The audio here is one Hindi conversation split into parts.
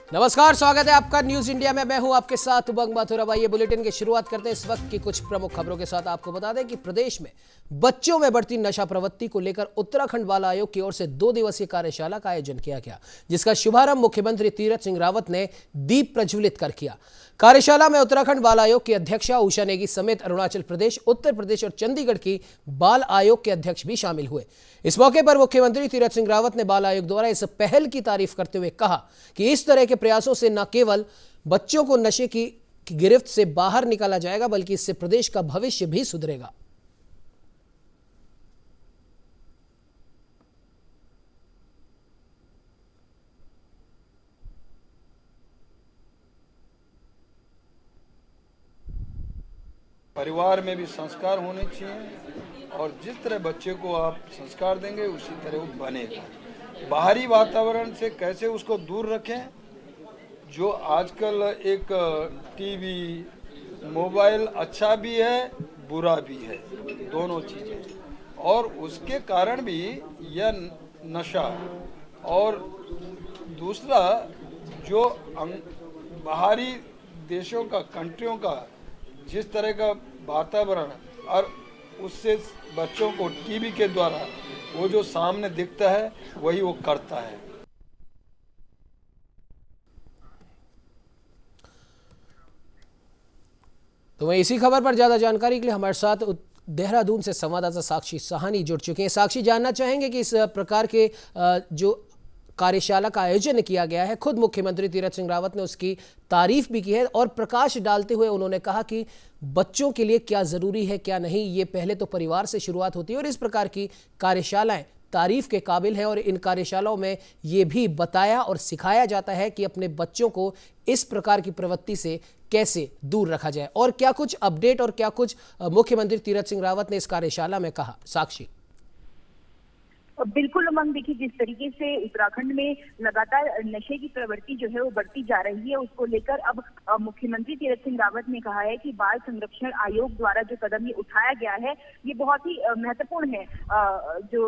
नमस्कार, स्वागत है आपका न्यूज इंडिया में। मैं हूं आपके साथ उमंग माथुर। ये बुलेटिन की शुरुआत करते हैं इस वक्त की कुछ प्रमुख खबरों के साथ। आपको बता दें कि प्रदेश में बच्चों में बढ़ती नशा प्रवृत्ति को लेकर उत्तराखंड बाल आयोग की ओर से 2 दिवसीय कार्यशाला का आयोजन किया गया, जिसका शुभारंभ मुख्यमंत्री तीरथ सिंह रावत ने दीप प्रज्वलित कर किया। कार्यशाला में उत्तराखंड बाल आयोग की अध्यक्षा उषा नेगी समेत अरुणाचल प्रदेश, उत्तर प्रदेश और चंडीगढ़ की बाल आयोग के अध्यक्ष भी शामिल हुए। इस मौके पर मुख्यमंत्री तीरथ सिंह रावत ने बाल आयोग द्वारा इस पहल की तारीफ करते हुए कहा कि इस तरह के प्रयासों से न केवल बच्चों को नशे की गिरफ्त से बाहर निकाला जाएगा, बल्कि इससे प्रदेश का भविष्य भी सुधरेगा। परिवार में भी संस्कार होने चाहिए और जिस तरह बच्चे को आप संस्कार देंगे उसी तरह वो बनेगा। बाहरी वातावरण से कैसे उसको दूर रखें, जो आजकल एक टीवी मोबाइल अच्छा भी है बुरा भी है, दोनों चीज़ें, और उसके कारण भी यह नशा और दूसरा जो बाहरी देशों का कंट्रियों का जिस तरह का वातावरण और उससे बच्चों को टीवी के द्वारा वो जो सामने दिखता है वही वो करता है। तो वहीं इसी खबर पर ज्यादा जानकारी के लिए हमारे साथ देहरादून से संवाददाता साक्षी साहनी जुड़ चुके हैं। साक्षी, जानना चाहेंगे कि इस प्रकार के जो कार्यशाला का आयोजन किया गया है, खुद मुख्यमंत्री तीरथ सिंह रावत ने उसकी तारीफ भी की है और प्रकाश डालते हुए उन्होंने कहा कि बच्चों के लिए क्या जरूरी है क्या नहीं, ये पहले तो परिवार से शुरुआत होती है और इस प्रकार की कार्यशालाएं तारीफ के काबिल है। और इन कार्यशालाओं में ये भी बताया और सिखाया जाता है कि अपने बच्चों को इस प्रकार की प्रवृत्ति से कैसे दूर रखा जाए। और क्या कुछ अपडेट और क्या कुछ मुख्यमंत्री तीरथ सिंह रावत ने इस कार्यशाला में कहा, साक्षी? बिल्कुल उमंग, देखिए जिस तरीके से उत्तराखंड में लगातार नशे की प्रवृत्ति जो है वो बढ़ती जा रही है, उसको लेकर अब मुख्यमंत्री तीरथ सिंह रावत ने कहा है कि बाल संरक्षण आयोग द्वारा जो कदम ये उठाया गया है ये बहुत ही महत्वपूर्ण है जो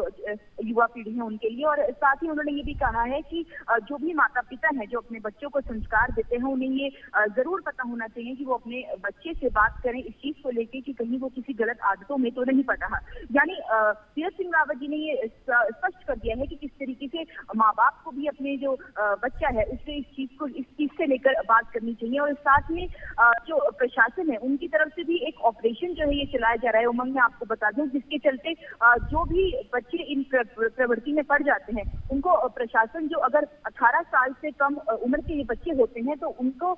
युवा पीढ़ी है उनके लिए। और साथ ही उन्होंने ये भी कहा है कि जो भी माता पिता हैं जो अपने बच्चों को संस्कार देते हैं, उन्हें ये जरूर पता होना चाहिए कि वो अपने बच्चे से बात करें इस चीज को लेकर कि कहीं वो किसी गलत आदतों में तो नहीं पड़ रहा। यानी तीरथ सिंह रावत जी ने ये स्पष्ट कर दिया है कि किस तरीके से माँ बाप को भी अपने जो बच्चा है उससे इस चीज से लेकर बात करनी चाहिए। और साथ में जो प्रशासन है उनकी तरफ से भी एक ऑपरेशन जो है ये चलाया जा रहा है। उमंग, मैं आपको बता दूं, जिसके चलते जो भी बच्चे इन प्रवृत्ति में पड़ जाते हैं उनको प्रशासन जो अगर 18 साल से कम उम्र के ये बच्चे होते हैं तो उनको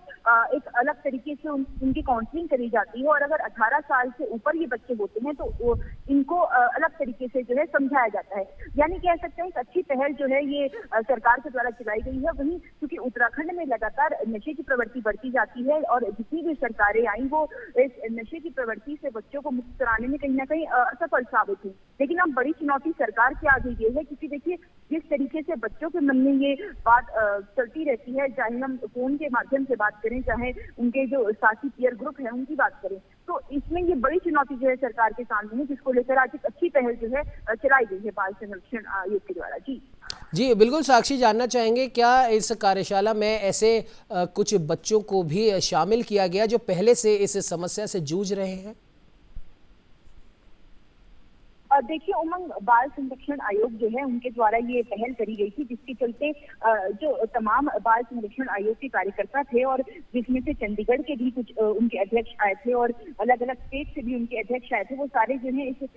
एक अलग तरीके से उनकी काउंसलिंग करी जाती है, और अगर 18 साल से ऊपर ये बच्चे होते हैं तो इनको अलग तरीके से जो है समझाया जाता है। यानी कह सकते हैं एक अच्छी पहल जो है ये सरकार के द्वारा चलाई गई है। वहीं क्योंकि उत्तराखंड में लगातार नशे की प्रवृत्ति बढ़ती जाती है और जितनी भी सरकारें आई वो इस नशे की प्रवृत्ति से बच्चों को मुक्त कराने में कहीं ना कहीं असफल साबित हुई। लेकिन अब बड़ी चुनौती सरकार के आगे ये है, क्योंकि देखिए जिस तरीके से बच्चों के मन में ये बात चलती रहती है, चाहे हम फोन के माध्यम से बात करें, चाहे उनके जो साथी पीयर ग्रुप है उनकी बात करें, तो इसमें ये बड़ी चुनौती जो है सरकार के सामने है, जिसको लेकर आज एक अच्छी पहल जो है चलाई गई है बाल संरक्षण आयोग के द्वारा। जी बिल्कुल साक्षी, जानना चाहेंगे क्या इस कार्यशाला में ऐसे कुछ बच्चों को भी शामिल किया गया जो पहले से इस समस्या से जूझ रहे हैं? देखिए उमंग, बाल संरक्षण आयोग जो है उनके द्वारा ये पहल करी गई थी, जिसके चलते जो तमाम बाल संरक्षण आयोग के कार्यकर्ता थे और जिसमें से चंडीगढ़ के भी कुछ उनके अध्यक्ष आए थे और अलग अलग स्टेट से भी उनके अध्यक्ष आए थे, वो सारे जो है इस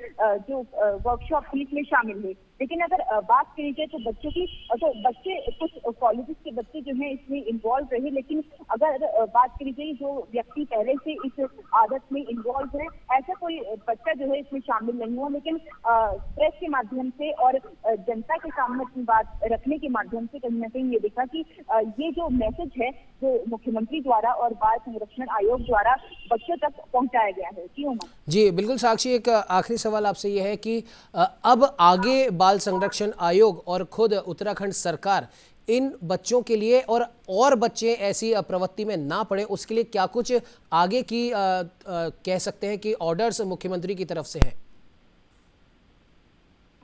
जो वर्कशॉप थी इसमें शामिल हुए। लेकिन अगर बात करी जाए तो बच्चों की, तो बच्चे कुछ कॉलेजेस के बच्चे जो है इसमें इन्वॉल्व रहे, लेकिन अगर बात करी जाए जो व्यक्ति पहले से इस आदत में इन्वॉल्व है ऐसा कोई बच्चा जो है इसमें शामिल नहीं हुआ। लेकिन प्रेस के माध्यम से और जनता के सामने अपनी बात रखने के माध्यम से कहीं ना कहीं ये देखा कि ये जो मैसेज है जो मुख्यमंत्री द्वारा और बाल संरक्षण आयोग द्वारा बच्चों तक पहुंचाया गया है। जी बिल्कुल साक्षी, एक आखिरी सवाल आपसे यह है कि अब आगे बाल संरक्षण आयोग और खुद उत्तराखंड सरकार इन बच्चों के लिए और बच्चे ऐसी प्रवृत्ति में ना पड़े उसके लिए क्या कुछ आगे की कह सकते हैं कि ऑर्डर्स मुख्यमंत्री की तरफ से है?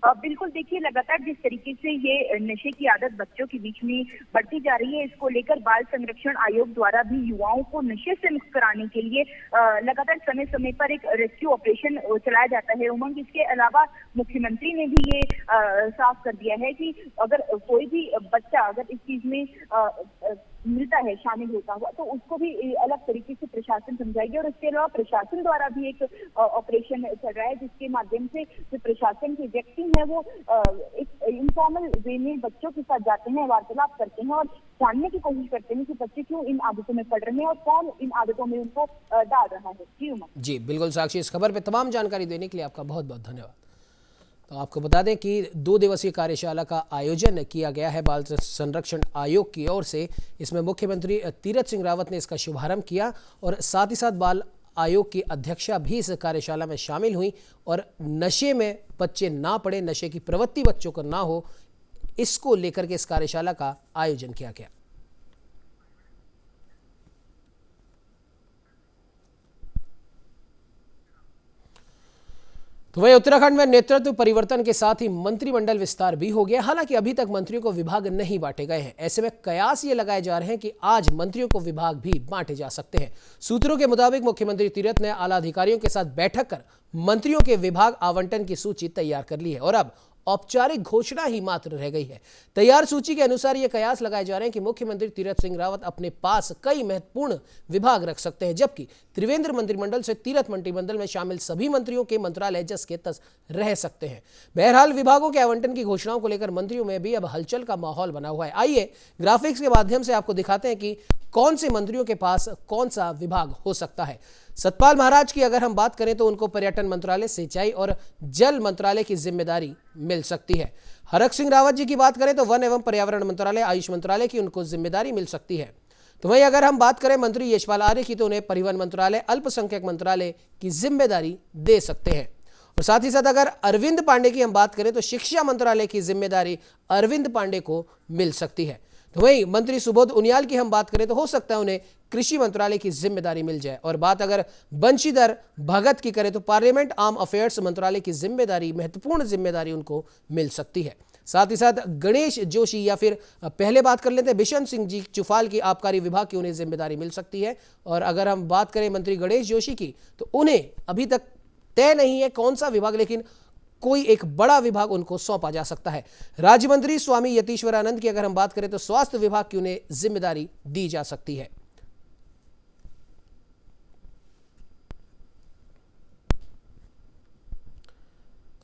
बिल्कुल, देखिए लगातार जिस तरीके से ये नशे की आदत बच्चों के बीच में बढ़ती जा रही है, इसको लेकर बाल संरक्षण आयोग द्वारा भी युवाओं को नशे से मुक्त कराने के लिए लगातार समय समय पर एक रेस्क्यू ऑपरेशन चलाया जाता है। उमंग, इसके अलावा मुख्यमंत्री ने भी ये साफ कर दिया है कि अगर कोई भी बच्चा अगर इस चीज में मिलता है, शामिल होता हुआ, तो उसको भी अलग तरीके से प्रशासन समझाएगी। और इसके अलावा प्रशासन द्वारा भी एक ऑपरेशन चल रहा है, जिसके माध्यम से जो प्रशासन के व्यक्ति हैं वो एक इनफॉर्मल वे में बच्चों के साथ जाते हैं, वार्तालाप करते हैं और जानने की कोशिश करते हैं कि बच्चे क्यों इन आदतों में पड़ रहे हैं और कौन इन आदतों में उनको डाल रहा है। जी उमंग। जी बिल्कुल साक्षी, इस खबर पर तमाम जानकारी देने के लिए आपका बहुत बहुत धन्यवाद। तो आपको बता दें कि 2 दिवसीय कार्यशाला का आयोजन किया गया है बाल संरक्षण आयोग की ओर से। इसमें मुख्यमंत्री तीरथ सिंह रावत ने इसका शुभारंभ किया और साथ ही साथ बाल आयोग की अध्यक्षा भी इस कार्यशाला में शामिल हुई और नशे में बच्चे ना पड़े, नशे की प्रवृत्ति बच्चों को ना हो, इसको लेकर के इस कार्यशाला का आयोजन किया गया। तो वहीं उत्तराखंड में नेतृत्व परिवर्तन के साथ ही मंत्रिमंडल विस्तार भी हो गया। हालांकि अभी तक मंत्रियों को विभाग नहीं बांटे गए हैं। ऐसे में कयास ये लगाए जा रहे हैं कि आज मंत्रियों को विभाग भी बांटे जा सकते हैं। सूत्रों के मुताबिक मुख्यमंत्री तीरथ ने आला अधिकारियों के साथ बैठक कर मंत्रियों के विभाग आवंटन की सूची तैयार कर ली है और अब औपचारिक घोषणा ही मात्र रह गई है। तैयार सूची के अनुसार यह कयास लगाए जा रहे हैं कि मुख्यमंत्री तीरथ सिंह रावत अपने पास कई महत्वपूर्ण विभाग रख सकते हैं, जबकि त्रिवेंद्र मंत्रिमंडल से तीरथ मंत्रिमंडल में शामिल सभी मंत्रियों के मंत्रालय जस के तस रह सकते हैं। बहरहाल विभागों के आवंटन की घोषणाओं को लेकर मंत्रियों में भी अब हलचल का माहौल बना हुआ है। आइए ग्राफिक्स के माध्यम से आपको दिखाते हैं कि कौन से मंत्रियों के पास कौन सा विभाग हो सकता है। सतपाल महाराज की अगर हम बात करें तो उनको पर्यटन मंत्रालय, सिंचाई और जल मंत्रालय की जिम्मेदारी मिल सकती है। हरक सिंह रावत जी की बात करें तो वन एवं पर्यावरण मंत्रालय, आयुष मंत्रालय की उनको जिम्मेदारी मिल सकती है। तो वहीं अगर हम बात करें मंत्री यशपाल आर्य की तो उन्हें परिवहन मंत्रालय, अल्पसंख्यक मंत्रालय की जिम्मेदारी दे सकते हैं। और साथ ही साथ अगर अरविंद पांडे की हम बात करें तो शिक्षा मंत्रालय की जिम्मेदारी अरविंद पांडे को मिल सकती है। तो वहीं मंत्री सुबोध उनियाल की हम बात करें तो हो सकता है उन्हें कृषि मंत्रालय की जिम्मेदारी मिल जाए। और बात अगर बंशीधर भगत की करें तो पार्लियामेंट आर्म अफेयर्स मंत्रालय की जिम्मेदारी, महत्वपूर्ण जिम्मेदारी उनको मिल सकती है। साथ ही साथ गणेश जोशी या फिर पहले बात कर लेते हैं बिशन सिंह जी चुफाल की आबकारी विभाग की उन्हें जिम्मेदारी मिल सकती है। और अगर हम बात करें मंत्री गणेश जोशी की तो उन्हें अभी तक तय नहीं है कौन सा विभाग, लेकिन कोई एक बड़ा विभाग उनको सौंपा जा सकता है। राज्य मंत्री स्वामी यतीश्वरानंद की अगर हम बात करें तो स्वास्थ्य विभाग की उन्हें जिम्मेदारी दी जा सकती है।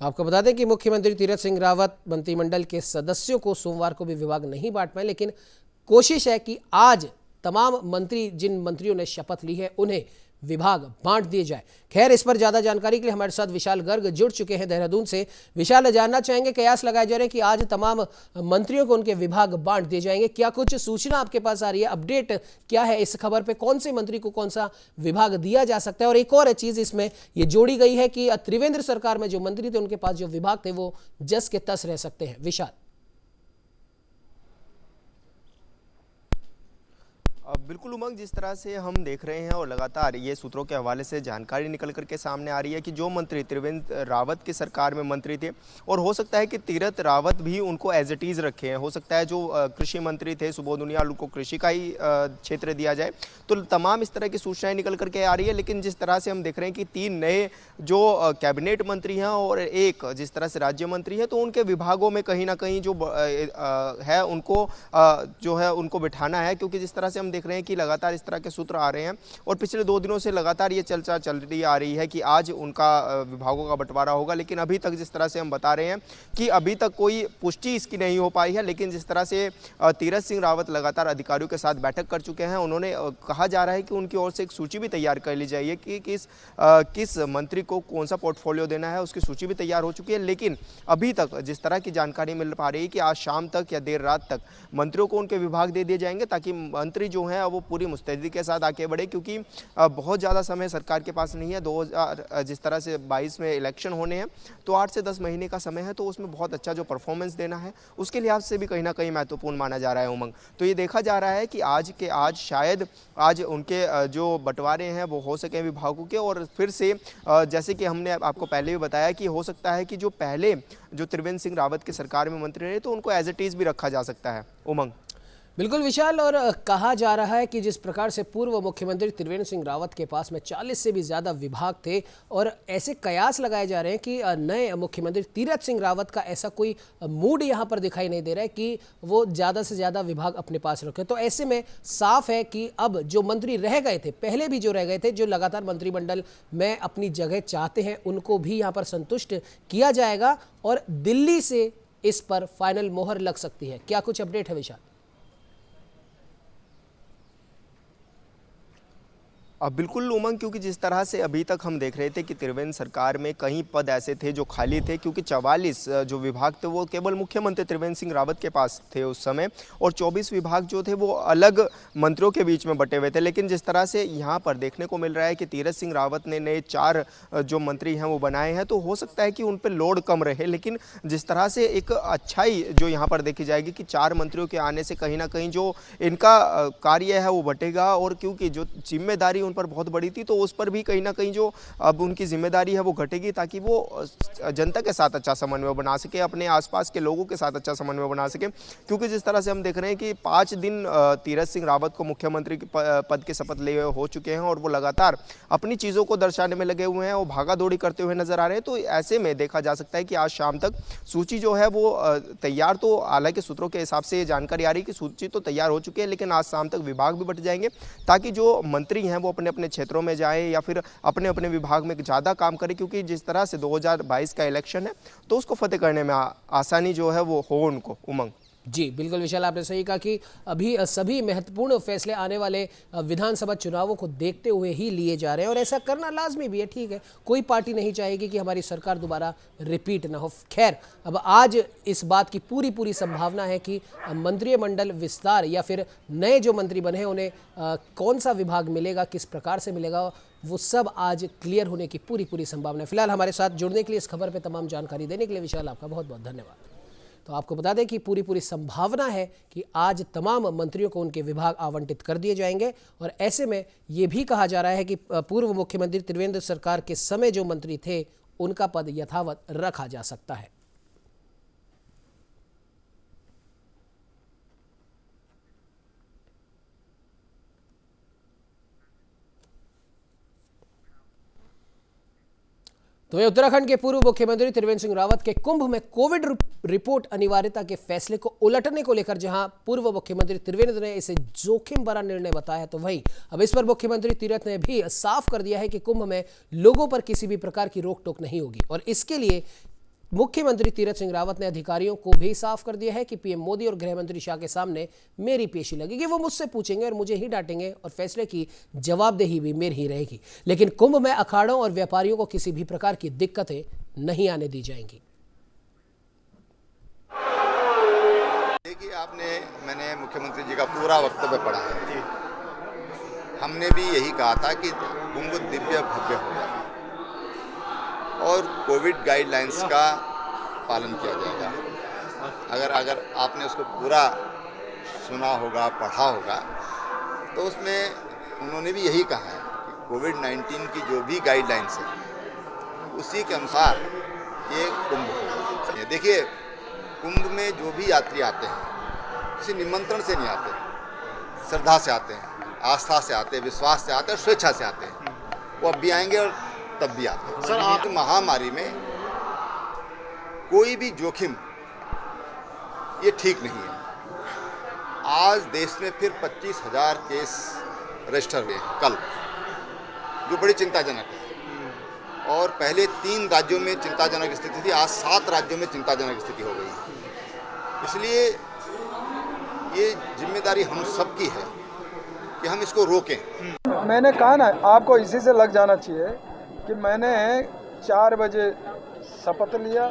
आपको बता दें कि मुख्यमंत्री तीरथ सिंह रावत मंत्रिमंडल के सदस्यों को सोमवार को भी विभाग नहीं बांट पाए, लेकिन कोशिश है कि आज तमाम मंत्री, जिन मंत्रियों ने शपथ ली है, उन्हें विभाग बांट दिए जाए। खैर, इस पर ज्यादा जानकारी के लिए हमारे साथ विशाल गर्ग जुड़ चुके हैं देहरादून से। विशाल, जानना चाहेंगे, कयास लगाए जा रहे हैं कि आज तमाम मंत्रियों को उनके विभाग बांट दिए जाएंगे, क्या कुछ सूचना आपके पास आ रही है? अपडेट क्या है इस खबर पे? कौन से मंत्री को कौन सा विभाग दिया जा सकता है? और एक और चीज इसमें ये जोड़ी गई है कि त्रिवेंद्र सरकार में जो मंत्री थे उनके पास जो विभाग थे वो जस के तस रह सकते हैं। विशाल, बिल्कुल उमंग, जिस तरह से हम देख रहे हैं और लगातार ये सूत्रों के हवाले से जानकारी निकल करके सामने आ रही है कि जो मंत्री त्रिवेंद्र रावत की सरकार में मंत्री थे और हो सकता है कि तीरथ रावत भी उनको एज इट इज़ रखे हैं, हो सकता है जो कृषि मंत्री थे सुबोध उनियाल उनको कृषि का ही क्षेत्र दिया जाए, तो तमाम इस तरह की सूचनाएं निकल करके आ रही है। लेकिन जिस तरह से हम देख रहे हैं कि 3 नए जो कैबिनेट मंत्री हैं और एक जिस तरह से राज्य मंत्री हैं, तो उनके विभागों में कहीं ना कहीं जो है उनको जो है उनको बिठाना है, क्योंकि जिस तरह से हम देख रहे हैं कि लगातार इस तरह के सूत्र आ रहे हैं और पिछले 2 दिनों से लगातार ये चर्चा चल रही आ रही है कि आज उनका विभागों का बंटवारा होगा। लेकिन अभी तक जिस तरह से हम बता रहे हैं कि अभी तक कोई पुष्टि इसकी नहीं हो पाई है। लेकिन जिस तरह से तीरथ सिंह रावत लगातार अधिकारियों के साथ बैठक कर चुके हैं, उन्होंने कहा जा रहा है कि उनकी ओर से एक सूची भी तैयार कर ली जाइए कि किस मंत्री को कौन सा पोर्टफोलियो देना है, उसकी सूची भी तैयार हो चुकी है। लेकिन अभी तक जिस तरह की जानकारी मिल पा रही है कि आज शाम तक या देर रात तक मंत्रियों को उनके विभाग दे दिए जाएंगे, ताकि मंत्री जो हैं है वो पूरी मुस्तैदी के साथ आगे बढ़े, क्योंकि बहुत ज़्यादा समय सरकार के पास नहीं है। 2000 जिस तरह से 22 में इलेक्शन होने हैं तो 8 से 10 महीने का समय है, तो उसमें बहुत अच्छा जो परफॉर्मेंस देना है उसके लिहाज से भी कहीं ना कहीं महत्वपूर्ण माना जा रहा है उमंग। तो ये देखा जा रहा है कि आज शायद आज उनके जो बंटवारे हैं वो हो सके विभागों के, और फिर से जैसे कि हमने आपको पहले भी बताया कि हो सकता है कि जो पहले जो त्रिवेंद्र सिंह रावत की सरकार में मंत्री रहे तो उनको एज इट इज भी रखा जा सकता है उमंग। बिल्कुल विशाल, और कहा जा रहा है कि जिस प्रकार से पूर्व मुख्यमंत्री त्रिवेंद्र सिंह रावत के पास में 40 से भी ज़्यादा विभाग थे, और ऐसे कयास लगाए जा रहे हैं कि नए मुख्यमंत्री तीरथ सिंह रावत का ऐसा कोई मूड यहाँ पर दिखाई नहीं दे रहा है कि वो ज़्यादा से ज़्यादा विभाग अपने पास रखें। तो ऐसे में साफ है कि अब जो मंत्री रह गए थे, पहले भी जो रह गए थे, जो लगातार मंत्रिमंडल में अपनी जगह चाहते हैं, उनको भी यहाँ पर संतुष्ट किया जाएगा और दिल्ली से इस पर फाइनल मोहर लग सकती है। क्या कुछ अपडेट है विशाल? बिल्कुल उमंग, क्योंकि जिस तरह से अभी तक हम देख रहे थे कि त्रिवेंद्र सरकार में कई पद ऐसे थे जो खाली थे, क्योंकि 44 जो विभाग थे वो केवल मुख्यमंत्री त्रिवेंद्र सिंह रावत के पास थे उस समय, और 24 विभाग जो थे वो अलग मंत्रियों के बीच में बटे हुए थे। लेकिन जिस तरह से यहाँ पर देखने को मिल रहा है कि तीरथ सिंह रावत ने नए 4 जो मंत्री हैं वो बनाए हैं, तो हो सकता है कि उन पर लोड कम रहे। लेकिन जिस तरह से एक अच्छाई जो यहाँ पर देखी जाएगी कि 4 मंत्रियों के आने से कहीं ना कहीं जो इनका कार्य है वो बटेगा, और क्योंकि जो जिम्मेदारी पर बहुत बड़ी थी तो उस पर भी कहीं ना कहीं जो अब उनकी जिम्मेदारी है वो घटेगी, ताकि वो जनता के साथ अच्छा समन्वय बना सके, अपने आसपास के लोगों के साथ अच्छा समन्वय बना सके। क्योंकि जिस तरह से हम देख रहे हैं कि 5 दिन तीरथ सिंह रावत को मुख्यमंत्री पद के शपथ लिए हो चुके हैं और वो लगातार अपनी चीज़ों को दर्शाने में लगे हुए हैं, वो भागा दौड़ी करते हुए नजर आ रहे हैं। तो ऐसे में देखा जा सकता है कि आज शाम तक सूची जो है वो तैयार, तो हालांकि सूत्रों के हिसाब से ये जानकारी आ रही है कि सूची तो तैयार हो चुकी है, लेकिन आज शाम तक विभाग भी बट जाएंगे, ताकि जो मंत्री हैं वो अपने अपने क्षेत्रों में जाएं या फिर अपने अपने विभाग में ज़्यादा काम करें, क्योंकि जिस तरह से 2022 का इलेक्शन है तो उसको फतेह करने में आसानी जो है वो हो उनको उमंग। जी बिल्कुल विशाल, आपने सही कहा कि अभी सभी महत्वपूर्ण फैसले आने वाले विधानसभा चुनावों को देखते हुए ही लिए जा रहे हैं, और ऐसा करना लाजमी भी है। ठीक है, कोई पार्टी नहीं चाहेगी कि हमारी सरकार दोबारा रिपीट ना हो। खैर, अब आज इस बात की पूरी संभावना है कि मंत्रिमंडल विस्तार या फिर नए जो मंत्री बने हैं उन्हें कौन सा विभाग मिलेगा, किस प्रकार से मिलेगा, वो सब आज क्लियर होने की पूरी संभावना है। फिलहाल हमारे साथ जुड़ने के लिए, इस खबर पर तमाम जानकारी देने के लिए विशाल आपका बहुत बहुत धन्यवाद। तो आपको बता दें कि पूरी संभावना है कि आज तमाम मंत्रियों को उनके विभाग आवंटित कर दिए जाएंगे, और ऐसे में ये भी कहा जा रहा है कि पूर्व मुख्यमंत्री त्रिवेंद्र सरकार के समय जो मंत्री थे उनका पद यथावत रखा जा सकता है। तो वहीं उत्तराखंड के पूर्व मुख्यमंत्री त्रिवेंद्र सिंह रावत के कुंभ में कोविड रिपोर्ट अनिवार्यता के फैसले को उलटने को लेकर जहां पूर्व मुख्यमंत्री त्रिवेंद्र ने इसे जोखिम भरा निर्णय बताया, तो वहीं अब इस पर मुख्यमंत्री तीरथ ने भी साफ कर दिया है कि कुंभ में लोगों पर किसी भी प्रकार की रोक टोक नहीं होगी। और इसके लिए मुख्यमंत्री तीरथ सिंह रावत ने अधिकारियों को भी साफ कर दिया है कि पीएम मोदी और गृह मंत्री शाह के सामने मेरी पेशी लगेगी, वो मुझसे पूछेंगे और मुझे ही डांटेंगे, और फैसले की जवाबदेही भी मेरी ही रहेगी। लेकिन कुंभ में अखाड़ों और व्यापारियों को किसी भी प्रकार की दिक्कतें नहीं आने दी जाएंगी। देखिए, मैंने मुख्यमंत्री जी का पूरा वक्तव्य पढ़ा है। हमने भी यही कहा था कि कुंभ दिव्य भव्य हो जाए और कोविड गाइडलाइंस का पालन किया जाएगा। अगर आपने उसको पूरा सुना होगा, पढ़ा होगा, तो उसमें उन्होंने भी यही कहा है कि कोविड-19 की जो भी गाइडलाइंस है उसी के अनुसार ये कुंभ होगा। देखिए, कुंभ में जो भी यात्री आते हैं किसी निमंत्रण से नहीं आते, श्रद्धा से आते हैं, आस्था से आते हैं, विश्वास से आते हैं और स्वेच्छा से आते हैं। वो अब भी आएंगे और तब भी आते हैं। सर, आप महामारी में कोई भी जोखिम ये ठीक नहीं है। आज देश में फिर 25,000 केस रजिस्टर हुए कल, जो बड़ी चिंताजनक है। और पहले 3 राज्यों में चिंताजनक स्थिति थी, आज 7 राज्यों में चिंताजनक स्थिति हो गई। इसलिए ये जिम्मेदारी हम सबकी है कि हम इसको रोकें। मैंने कहा ना, आपको इसी से लग जाना चाहिए कि मैंने 4 बजे शपथ लिया,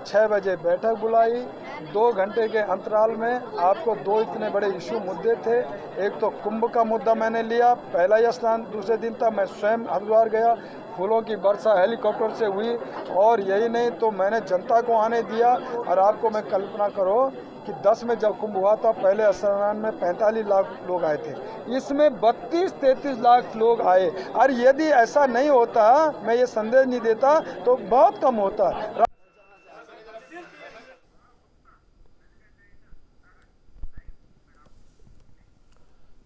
6 बजे बैठक बुलाई, 2 घंटे के अंतराल में आपको 2 इतने बड़े इशू मुद्दे थे। एक तो कुंभ का मुद्दा मैंने लिया, पहला ही स्नान दूसरे दिन था, मैं स्वयं हरिद्वार गया, फूलों की वर्षा हेलीकॉप्टर से हुई, और यही नहीं तो मैंने जनता को आने दिया। और आपको मैं कल्पना करो कि 10 में जब कुंभ हुआ था, पहले स्नान में 45 लाख लोग आए थे, इसमें 32-33 लाख लोग आए। और यदि ऐसा नहीं होता, मैं ये संदेश नहीं देता, तो बहुत कम होता।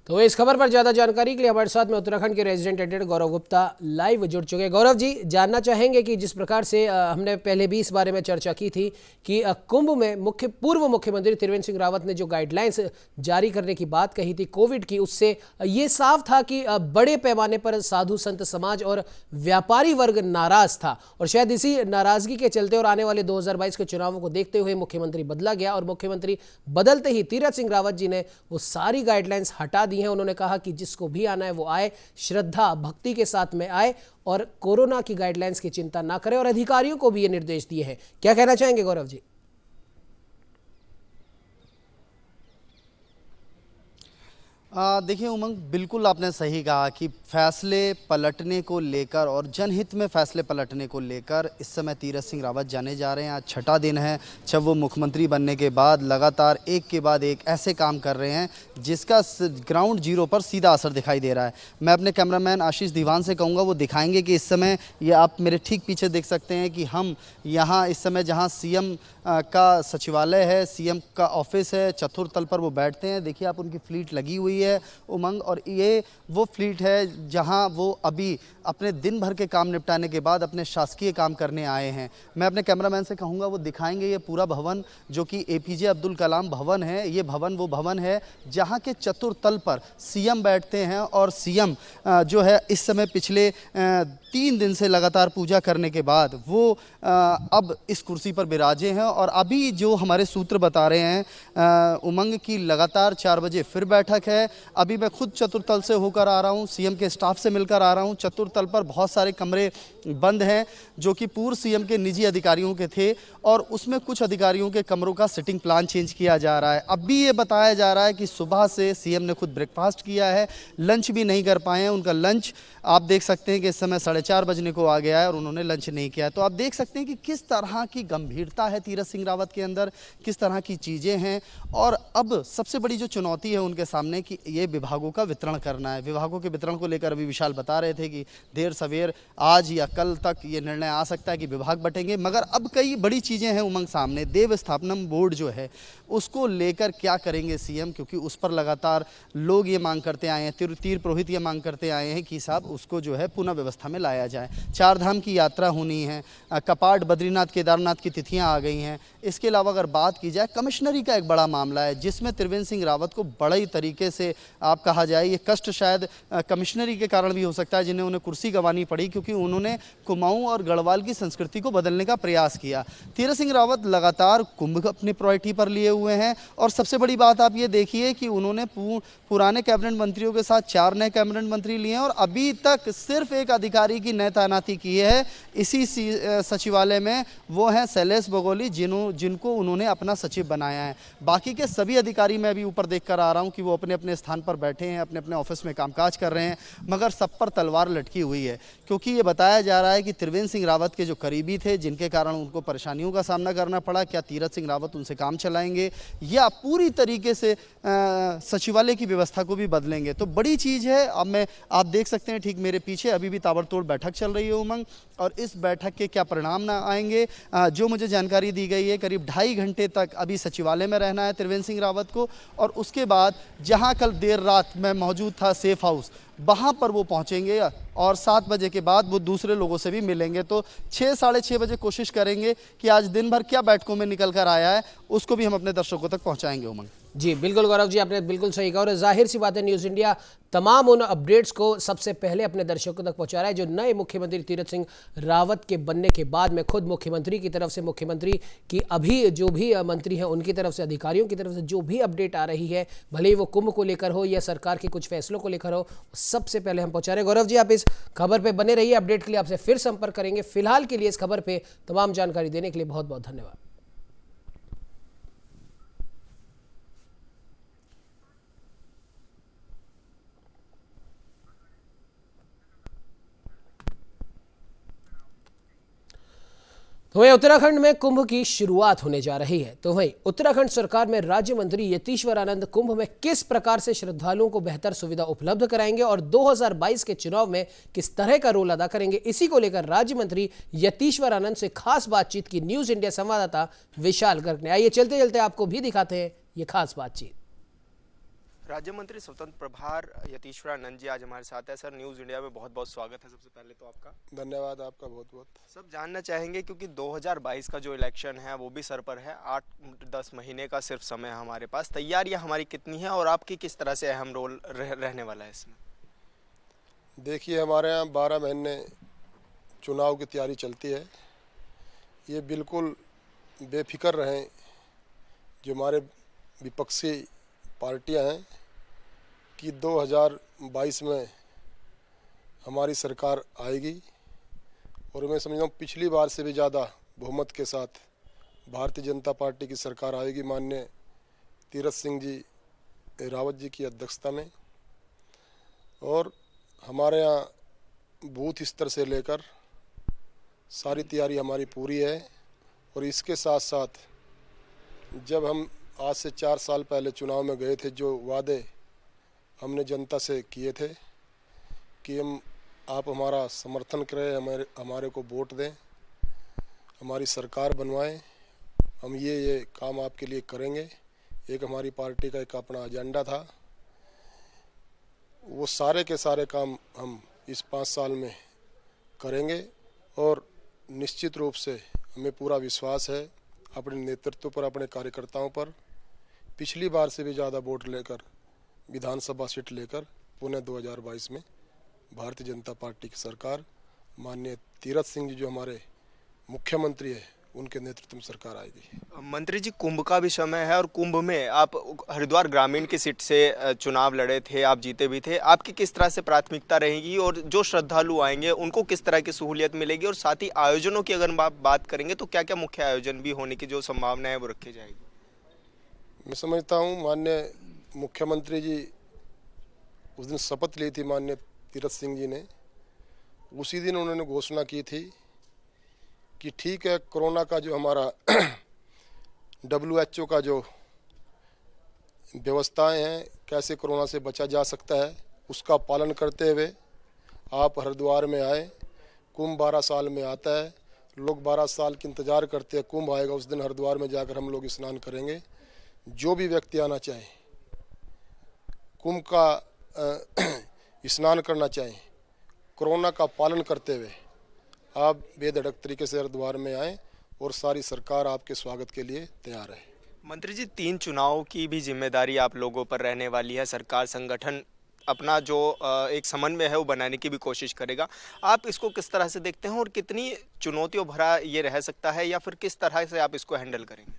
तो इस खबर पर ज्यादा जानकारी के लिए हमारे साथ में उत्तराखंड के रेजिडेंट एडिटर गौरव गुप्ता लाइव जुड़ चुके हैं। गौरव जी, जानना चाहेंगे कि जिस प्रकार से हमने पहले भी इस बारे में चर्चा की थी कि कुंभ में पूर्व मुख्यमंत्री त्रिवेंद्र सिंह रावत ने जो गाइडलाइंस जारी करने की बात कही थी कोविड की, उससे ये साफ था कि बड़े पैमाने पर साधु संत समाज और व्यापारी वर्ग नाराज था, और शायद इसी नाराजगी के चलते और आने वाले 2022 के चुनावों को देखते हुए मुख्यमंत्री बदला गया, और मुख्यमंत्री बदलते ही तीरथ सिंह रावत जी ने वो सारी गाइडलाइंस हटा दी हैं। उन्होंने कहा कि जिसको भी आना है वो आए, श्रद्धा भक्ति के साथ में आए, और कोरोना की गाइडलाइंस की चिंता ना करें, और अधिकारियों को भी ये निर्देश दिए हैं। क्या कहना चाहेंगे गौरव जी? देखिए उमंग, बिल्कुल आपने सही कहा कि फैसले पलटने को लेकर और जनहित में फैसले पलटने को लेकर इस समय तीरथ सिंह रावत जाने जा रहे हैं। आज 6ठा दिन है जब वो मुख्यमंत्री बनने के बाद लगातार एक के बाद एक ऐसे काम कर रहे हैं जिसका ग्राउंड जीरो पर सीधा असर दिखाई दे रहा है। मैं अपने कैमरामैन आशीष दीवान से कहूँगा वो दिखाएंगे कि इस समय ये आप मेरे ठीक पीछे देख सकते हैं कि हम यहाँ इस समय जहाँ सीएम का सचिवालय है, सीएम का ऑफिस है, चतुर्थ तल पर वो बैठते हैं। देखिए आप, उनकी फ्लीट लगी हुई है उमंग, और ये वो फ्लीट है जहां वो अभी अपने दिन भर के काम निपटाने के बाद अपने शासकीय काम करने आए हैं। मैं अपने कैमरामैन से कहूँगा वो दिखाएंगे ये पूरा भवन जो कि APJ अब्दुल कलाम भवन है। ये भवन वो भवन है जहां के चतुर्थ तल पर सीएम बैठते हैं, और सीएम जो है इस समय पिछले 3 दिन से लगातार पूजा करने के बाद वो अब इस कुर्सी पर विराजे हैं। और अभी जो हमारे सूत्र बता रहे हैं उमंग की लगातार 4 बजे फिर बैठक है। अभी मैं खुद चतुर्थ तल से होकर आ रहा हूं, सीएम के स्टाफ से मिलकर आ रहा हूं। चतुर्थ तल पर बहुत सारे कमरे बंद हैं जो कि पूर्व सीएम के निजी अधिकारियों के थे, और उसमें कुछ अधिकारियों के कमरों का सिटिंग प्लान चेंज किया जा रहा है। अब भी ये बताया जा रहा है कि सुबह से सीएम ने खुद ब्रेकफास्ट किया है, लंच भी नहीं कर पाए हैं। उनका लंच आप देख सकते हैं कि इस समय 4:30 बजने को आ गया है और उन्होंने लंच नहीं किया है। तो आप देख सकते हैं कि किस तरह की गंभीरता है तीरथ सिंह रावत के अंदर, किस तरह की चीज़ें हैं। और अब सबसे बड़ी जो चुनौती है उनके सामने कि ये विभागों का वितरण करना है। विभागों के वितरण को लेकर अभी विशाल बता रहे थे कि देर सवेर आज या कल तक ये निर्णय आ सकता है कि विभाग बटेंगे, मगर अब कई बड़ी चीज़ें हैं उमंग सामने। देव स्थापनम बोर्ड जो है उसको लेकर क्या करेंगे सीएम, क्योंकि उस पर लगातार लोग ये मांग करते आए हैं, तीर पुरोहित ये मांग करते आए हैं कि साहब उसको जो है पुनः व्यवस्था में लाया जाए। 4 धाम की यात्रा होनी है, कपाट बद्रीनाथ केदारनाथ की तिथियां आ गई हैं। इसके अलावा अगर बात की जाए कमिश्नरी का एक बड़ा मामला है जिसमें त्रिवेंद्र सिंह रावत को बड़े तरीके से आप कहा जाए ये कष्ट शायद कमिश्नरी के कारण भी हो सकता है जिन्हें उन्हें कुर्सी गंवानी पड़ी, क्योंकि उन्होंने कुमाऊं और गढ़वाल की संस्कृति को बदलने का प्रयास किया। तीरथ सिंह रावत लगातार कुंभ अपनी प्रायोरिटी पर लिए हुए हैं, और सबसे बड़ी बात आप ये देखिए कि उन्होंने पुराने कैबिनेट मंत्रियों के साथ 4 नए कैबिनेट मंत्री लिए हैं, और अभी तक सिर्फ एक अधिकारी की नई तैनाती की है इसी सचिवालय में, वो हैं शैलेश बगोली जिनको उन्होंने अपना सचिव बनाया है। बाकी के सभी अधिकारी मैं अभी ऊपर देख कर आ रहा हूँ कि वो अपने अपने स्थान पर बैठे हैं, अपने अपने ऑफिस में कामकाज कर रहे हैं, मगर सब पर तलवार लटकी हुई है, क्योंकि ये बताया जा रहा है कि त्रिवेंद्र सिंह रावत के जो करीबी थे जिनके कारण उनको परेशानियों का सामना करना पड़ा, क्या तीरथ सिंह रावत उनसे काम चलाएंगे या पूरी तरीके से सचिवालय की व्यवस्था को भी बदलेंगे। तो बड़ी चीज़ है। अब आप देख सकते हैं ठीक मेरे पीछे अभी भी ताबड़तोड़ बैठक चल रही है उमंग, और इस बैठक के क्या परिणाम ना आएंगे, जो मुझे जानकारी दी गई है करीब 2.5 घंटे तक अभी सचिवालय में रहना है त्रिवेंद्र सिंह रावत को, और उसके बाद जहां कल देर रात मैं मौजूद था सेफ हाउस, वहाँ पर वो पहुँचेंगे, और 7 बजे के बाद वो दूसरे लोगों से भी मिलेंगे। तो 6 साढ़े 6 बजे कोशिश करेंगे कि आज दिन भर क्या बैठकों में निकल कर आया है उसको भी हम अपने दर्शकों तक पहुँचाएंगे उमंग। जी बिल्कुल गौरव जी, आपने बिल्कुल सही कहा, और जाहिर सी बात है न्यूज़ इंडिया तमाम उन अपडेट्स को सबसे पहले अपने दर्शकों तक पहुंचा रहा है जो नए मुख्यमंत्री तीरथ सिंह रावत के बनने के बाद में खुद मुख्यमंत्री की तरफ से, मुख्यमंत्री की अभी जो भी मंत्री हैं उनकी तरफ से, अधिकारियों की तरफ से जो भी अपडेट आ रही है, भले ही वो कुंभ को लेकर हो या सरकार के कुछ फैसलों को लेकर हो, सबसे पहले हम पहुंचा रहे हैं। गौरव जी, आप इस खबर पर बने रहिए, अपडेट के लिए आपसे फिर संपर्क करेंगे। फिलहाल के लिए इस खबर पर तमाम जानकारी देने के लिए बहुत बहुत धन्यवाद। तो वहीं उत्तराखंड में कुंभ की शुरुआत होने जा रही है। तो वहीं उत्तराखंड सरकार में राज्य मंत्री यतीश्वर आनंद कुंभ में किस प्रकार से श्रद्धालुओं को बेहतर सुविधा उपलब्ध कराएंगे और 2022 के चुनाव में किस तरह का रोल अदा करेंगे, इसी को लेकर राज्य मंत्री यतीश्वर आनंद से खास बातचीत की न्यूज इंडिया संवाददाता विशाल गर्ग ने। आइए चलते चलते आपको भी दिखाते हैं ये खास बातचीत। राज्य मंत्री स्वतंत्र प्रभार यतीश्वर आनंद जी आज हमारे साथ है। सर, न्यूज़ इंडिया में बहुत बहुत स्वागत है। सबसे पहले तो आपका धन्यवाद, आपका बहुत बहुत। सब जानना चाहेंगे क्योंकि 2022 का जो इलेक्शन है वो भी सर पर है। 8-10 महीने का सिर्फ समय है हमारे पास। तैयारियां हमारी कितनी है और आपकी किस तरह से अहम रोल रहने वाला है इसमें? देखिए, हमारे यहाँ 12 महीने चुनाव की तैयारी चलती है। ये बिल्कुल बेफिक्र रहें जो हमारे विपक्षी पार्टियां हैं कि 2022 में हमारी सरकार आएगी और मैं समझता हूँ पिछली बार से भी ज़्यादा बहुमत के साथ भारतीय जनता पार्टी की सरकार आएगी माननीय तीरथ सिंह जी रावत जी की अध्यक्षता में। और हमारे यहाँ बूथ स्तर से लेकर सारी तैयारी हमारी पूरी है। और इसके साथ साथ जब हम आज से 4 साल पहले चुनाव में गए थे, जो वादे हमने जनता से किए थे कि आप हमारा समर्थन करें, हमारे को वोट दें, हमारी सरकार बनवाएं, हम ये काम आपके लिए करेंगे। एक हमारी पार्टी का एक अपना एजेंडा था। वो सारे के सारे काम हम इस 5 साल में करेंगे और निश्चित रूप से हमें पूरा विश्वास है अपने नेतृत्व पर, अपने कार्यकर्ताओं पर। पिछली बार से भी ज़्यादा वोट लेकर, विधानसभा सीट लेकर पुनः 2022 में भारतीय जनता पार्टी की सरकार माननीय तीरथ सिंह जी जो हमारे मुख्यमंत्री है उनके नेतृत्व में सरकार आएगी। मंत्री जी, कुंभ का भी समय है और कुंभ में आप हरिद्वार ग्रामीण की सीट से चुनाव लड़े थे, आप जीते भी थे। आपकी किस तरह से प्राथमिकता रहेगी और जो श्रद्धालु आएंगे उनको किस तरह की सहूलियत मिलेगी? और साथ ही आयोजनों की अगर आप बात करेंगे तो क्या क्या मुख्य आयोजन भी होने की जो संभावना है वो रखी जाएगी? मैं समझता हूँ माननीय मुख्यमंत्री जी उस दिन शपथ ली थी माननीय तीरथ सिंह जी ने। उसी दिन उन्होंने घोषणा की थी कि ठीक है, कोरोना का जो हमारा WHO का जो व्यवस्थाएं हैं, कैसे कोरोना से बचा जा सकता है, उसका पालन करते हुए आप हरिद्वार में आए। कुंभ 12 साल में आता है, लोग 12 साल की इंतज़ार करते हैं। कुंभ आएगा, उस दिन हरिद्वार में जाकर हम लोग स्नान करेंगे। जो भी व्यक्ति आना चाहे, कुंभ का स्नान करना चाहें, कोरोना का पालन करते हुए आप बेधड़क तरीके से हरिद्वार में आएँ और सारी सरकार आपके स्वागत के लिए तैयार है। मंत्री जी, 3 चुनाव की भी जिम्मेदारी आप लोगों पर रहने वाली है। सरकार संगठन अपना जो एक समन्वय है वो बनाने की भी कोशिश करेगा। आप इसको किस तरह से देखते हैं और कितनी चुनौतियों भरा ये रह सकता है या फिर किस तरह से आप इसको हैंडल करेंगे?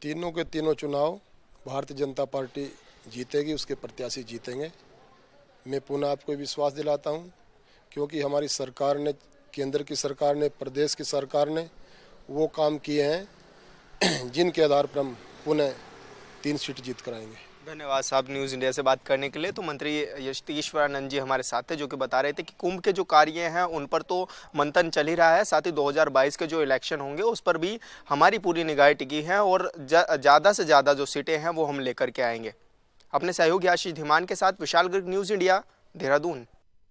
तीनों के तीनों चुनाव भारतीय जनता पार्टी जीतेगी, उसके प्रत्याशी जीतेंगे। मैं पुनः आपको विश्वास दिलाता हूं क्योंकि हमारी सरकार ने, केंद्र की सरकार ने, प्रदेश की सरकार ने वो काम किए हैं जिनके आधार पर हम पुनः 3 सीट जीत कराएंगे। धन्यवाद साहब न्यूज़ इंडिया से बात करने के लिए। तो मंत्री यतीश्वर आनंद जी हमारे साथ थे जो कि बता रहे थे कि कुंभ के जो कार्य हैं उन पर तो मंथन चल ही रहा है, साथ ही 2022 के जो इलेक्शन होंगे उस पर भी हमारी पूरी निगाहें टिकी हैं और ज़्यादा से ज़्यादा जो सीटें हैं वो हम लेकर के आएंगे। अपने सहयोगी आशीष धीमान के साथ विशाल गर्ग, न्यूज़ इंडिया, देहरादून।